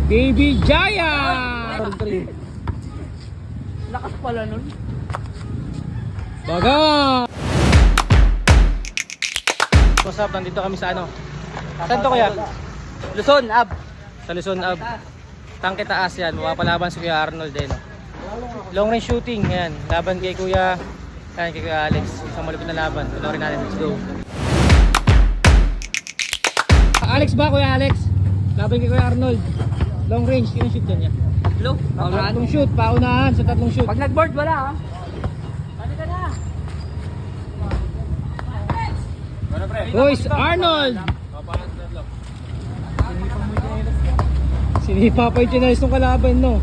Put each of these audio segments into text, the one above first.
Baby Jaya! Lakas pala nun. Baga! What's up? Nandito kami sa ano? Saan to kuya? Luzon, Ab. Sa Luzon Ab. Tangke taas yan. Mapapalaban si Kuya Arnold eh, no? Long range shooting. Yan. Laban kay Kuya. Yan, kay Kuya Alex. Isang malupit na laban. Tulorin natin. Let's go. Alex ba Kuya Alex? Laban kay Kuya Arnold. Long range. Yung shoot yan niya. Hello? Tatlong shoot. Paunahan sa tatlong shoot. Pag nag-board, wala ha? Bali ka na. Boys, Arnold! Sinipa pa yung chinalis ng kalaban, no?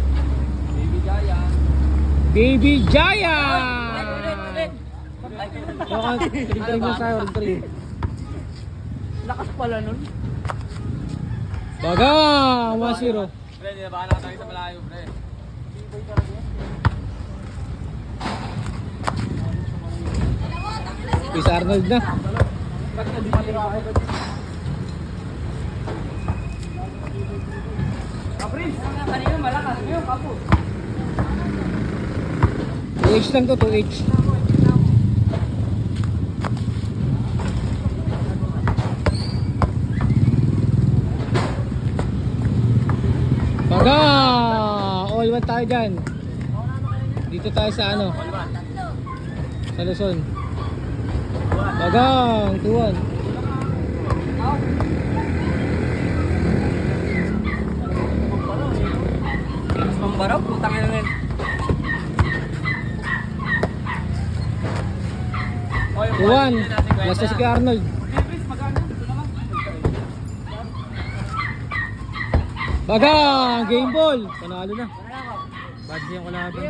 Baby Jaya. Baby Jaya! Ulit. Ring lang tayo, ring. Lakas pala nun. Baga! 1-0. Pre, ninabahan na tayo sa malayo, pre. Chris Arnold na. Kapris, kanina malakas. Ngayon, kapos. 2H lang to, 2H. Baga! All one tayo dyan. Dito tayo sa ano? Sa Luzon. Bagang, 2-1. Pambaraw, putang ina ngayon. 2-1. Basta si Arnold. Bagang, game ball. Panalo na. Bad niya yung kalaban.